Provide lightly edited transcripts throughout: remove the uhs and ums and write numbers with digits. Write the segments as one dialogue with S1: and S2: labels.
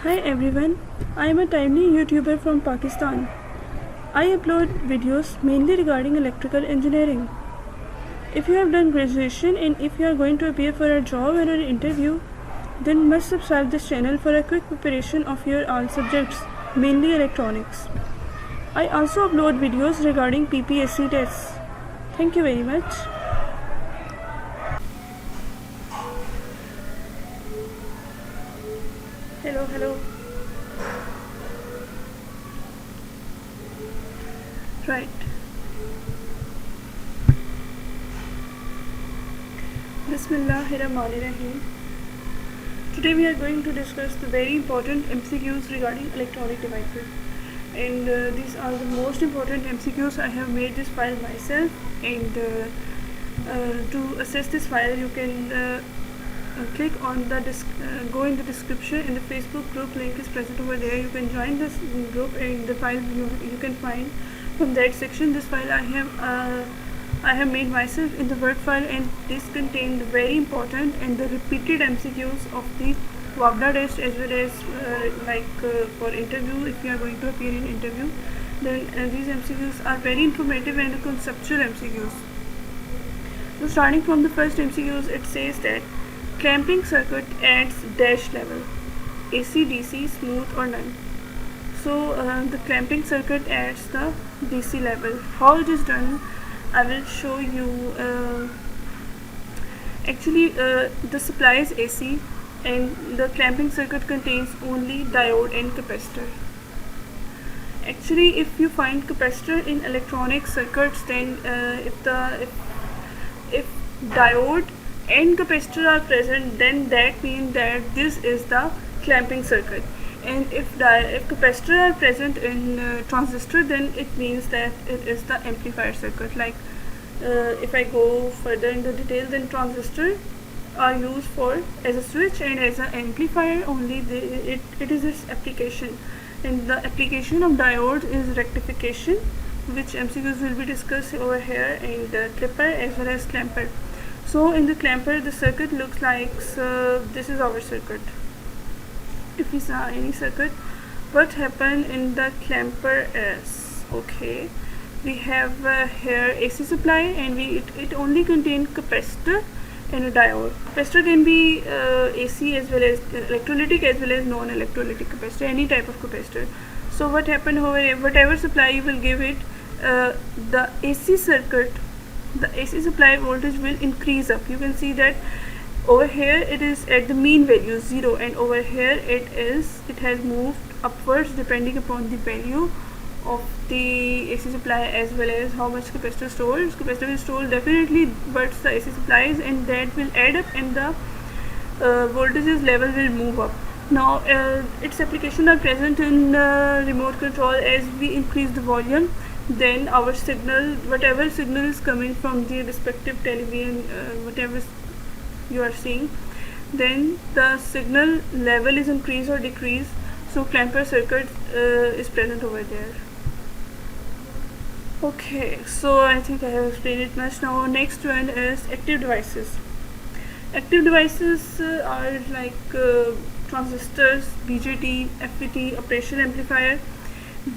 S1: Hi everyone, I am a timely YouTuber from Pakistan. I upload videos mainly regarding electrical engineering. If you have done graduation and if you are going to appear for a job or an interview, then must subscribe this channel for a quick preparation of your all subjects, mainly electronics. I also upload videos regarding PPSC tests. Thank you very much. Hello. Right. Bismillahirrahmanirrahim. Today we are going to discuss the very important MCQs regarding electronic devices. And these are the most important MCQs. I have made this file myself, and to access this file you can click on the go in the description, and the Facebook group link is present over there. You can join this group, and the file you can find from that section. This file I have made myself in the Word file, and this contained very important and the repeated MCQs of the WAPDA test, as well as for interview. If you are going to appear in interview, then these MCQs are very informative and conceptual MCQs. So starting from the first MCQs, it says that clamping circuit adds dash level, AC, DC, smooth or none. So the clamping circuit adds the DC level. How it is done, I will show you. Actually, the supply is AC, and the clamping circuit contains only diode and capacitor. Actually, if you find capacitor in electronic circuits, then if diode and capacitor are present, then that means that this is the clamping circuit. And if capacitor are present in transistor, then it means that it is the amplifier circuit. If I go further into detail, then transistor are used for as a switch and as an amplifier only. It is its application, and the application of diode is rectification, which MCQs will be discussed over here, and clipper as well as clamper. So in the clamper, the circuit looks like this is our circuit. If we saw any circuit, what happened in the clamper is, okay, we have here AC supply, and it only contains capacitor and a diode. Capacitor can be AC as well as electrolytic as well as non-electrolytic capacitor, any type of capacitor. So what happened over whatever supply you will give it, the AC circuit, the AC supply voltage will increase up. You can see that over here it is at the mean value 0, and over here it has moved upwards depending upon the value of the AC supply as well as how much capacitor stores. Capacitor will store definitely what the AC supplies, and that will add up, and the voltages level will move up. Now its application are present in remote control. As we increase the volume, then our signal, whatever signal is coming from the respective television, whatever you are seeing, then the signal level is increased or decreased. So clamper circuit is present over there. Okay, so I think I have explained it much. Now next one is active devices. Active devices are like transistors, BJT, FET, operational amplifier,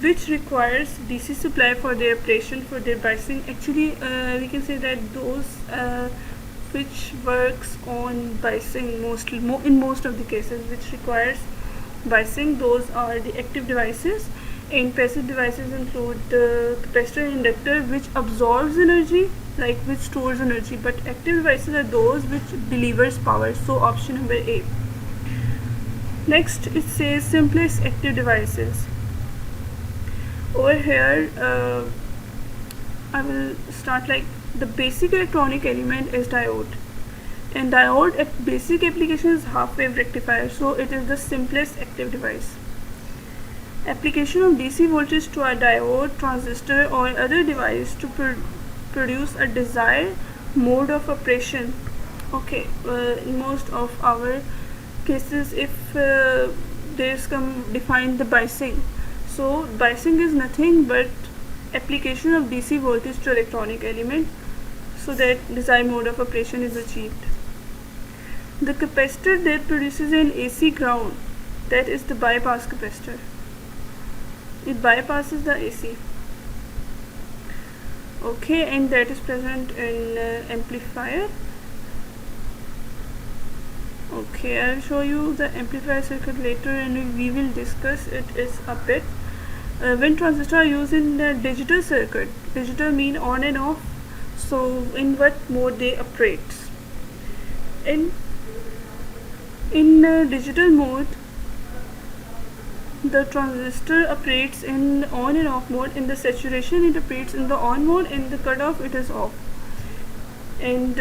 S1: which requires DC supply for their operation, for their biasing. Actually, we can say that those which works on biasing mostly, in most of the cases, which requires biasing, those are the active devices. And passive devices include the capacitor and inductor, which absorbs energy, like which stores energy. But active devices are those which delivers power. So option number A. Next, it says simplest active devices. Over here, I will start like the basic electronic element is diode, and diode at basic application is half wave rectifier, so it is the simplest active device. Application of DC voltage to a diode, transistor or other device to produce a desired mode of operation. Okay, in most of our cases, if there's define the biasing. So biasing is nothing but application of DC voltage to electronic element so that desired mode of operation is achieved. The capacitor that produces an AC ground that is the bypass capacitor. It bypasses the AC. Okay, and that is present in amplifier. Okay, I'll show you the amplifier circuit later and we will discuss it a bit. When transistors are used in the digital circuit, digital mean on and off, so in what mode they operate. In digital mode, the transistor operates in on and off mode. In the saturation it operates in the on mode, in the cutoff it is off. And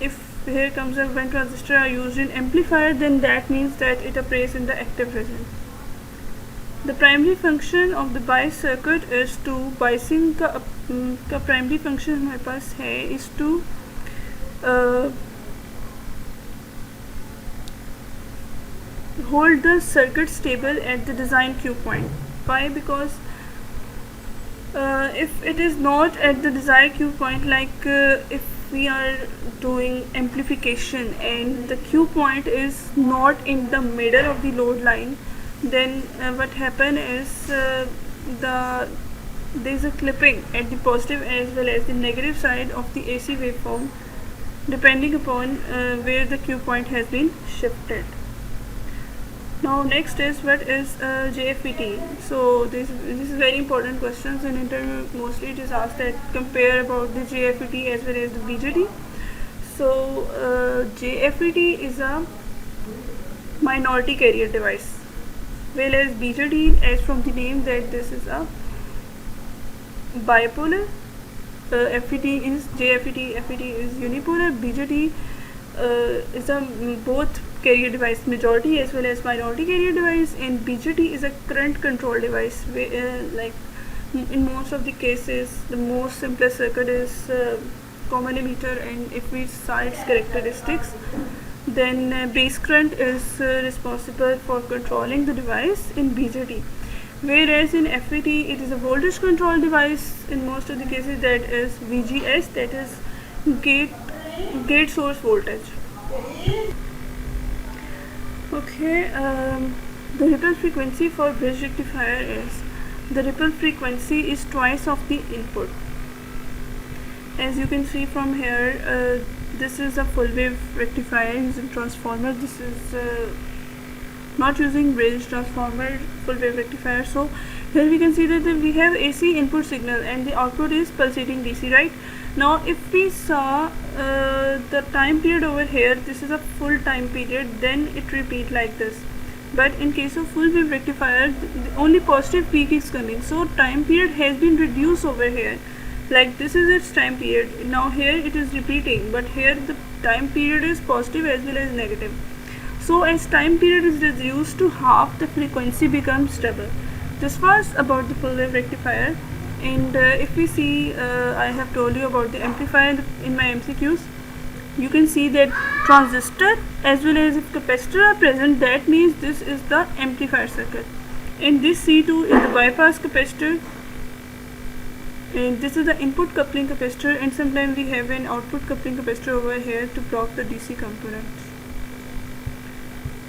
S1: if here comes up when transistors are used in amplifier, then that means that it operates in the active region. The primary function of the bias circuit is to biasing का primary function हमारे पास है is to hold the circuit stable at the design Q point. Why? Because if it is not at the desired Q point, like if we are doing amplification and the Q point is not in the middle of the load line, then what happen is there is a clipping at the positive as well as the negative side of the AC waveform, depending upon where the Q point has been shifted. Now next is what is JFET. So this is very important questions in interview. Mostly it is asked that compare about the JFET as well as the BJT. So JFET is a minority carrier device, whereas BJT, as from the name, that this is a bipolar. FET is JFET, FET is unipolar. BJT is a both carrier device, majority as well as minority carrier device, and BJT is a current control device. Like in most of the cases, the most simplest circuit is common emitter, and if we saw its characteristics, then base current is responsible for controlling the device in BJT. Whereas in FET it is a voltage control device. In most of the cases that is VGS, that is gate source voltage. Okay, the ripple frequency for bridge rectifier is, the ripple frequency is twice of the input. As you can see from here, this is a full wave rectifier using transformer. This is not using bridge, transformer, full wave rectifier. So here we can see that we have AC input signal and the output is pulsating DC, right? Now if we saw the time period over here, this is a full time period, then it repeat like this. But in case of full wave rectifier, the only positive peak is coming, so time period has been reduced over here. Like this is its time period. Now here it is repeating, but here the time period is positive as well as negative. So as time period is reduced to half, the frequency becomes double. This was about the full wave rectifier. And if we see, I have told you about the amplifier in my MCQs. You can see that transistor as well as if capacitor are present, that means this is the amplifier circuit. And this C2 is the bypass capacitor, and this is the input coupling capacitor, and sometimes we have an output coupling capacitor over here to block the DC components.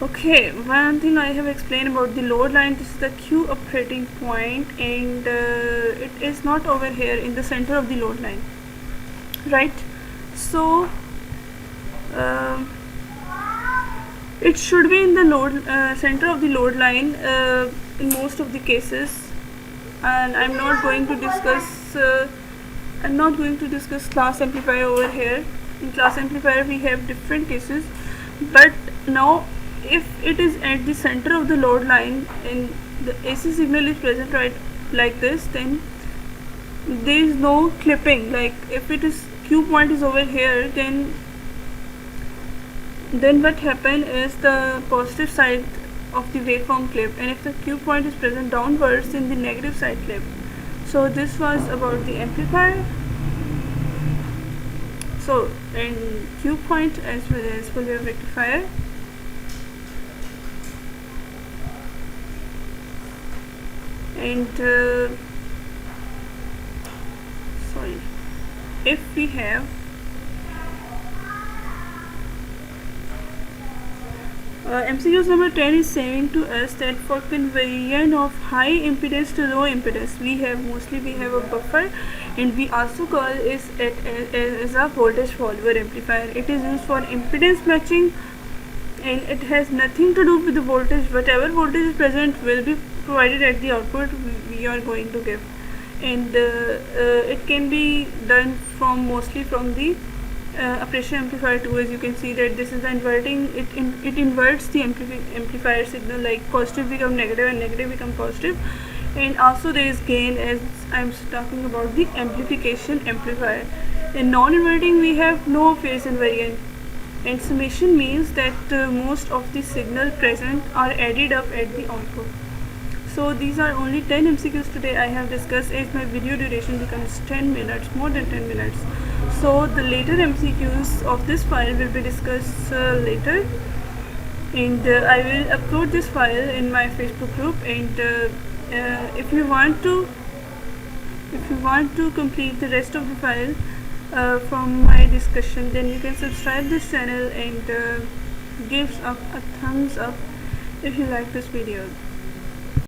S1: Okay, one thing I have explained about the load line, this is the Q operating point, and it is not over here in the center of the load line, right? So it should be in the load center of the load line in most of the cases. And I'm not going to discuss class amplifier over here. In class amplifier we have different cases, but now if it is at the center of the load line and the AC signal is present right like this, then there is no clipping. Like if it is Q point is over here, then what happen is the positive side of the waveform clip, and if the Q point is present downwards, then the negative side clip. So this was about the amplifier. So in Q point as well as full wave rectifier. And if we have MCQs number 10 is saying to us that for conversion of high impedance to low impedance, we have a buffer, and we also call it as a voltage follower amplifier. It is used for impedance matching, and it has nothing to do with the voltage. Whatever voltage is present will be provided at the output we are going to give, and it can be done mostly from the operation amplifier too. As you can see that this is the inverting, it inverts the amplifier signal, like positive become negative and negative become positive. And also there is gain, as I'm talking about the amplification amplifier. In non-inverting we have no phase invariant, and summation means that most of the signal present are added up at the output. So these are only 10 MCQs today I have discussed, as my video duration becomes 10 minutes, more than 10 minutes. So the later MCQs of this file will be discussed later, and I will upload this file in my Facebook group. And if you want to complete the rest of the file from my discussion, then you can subscribe this channel and give a thumbs up if you like this video.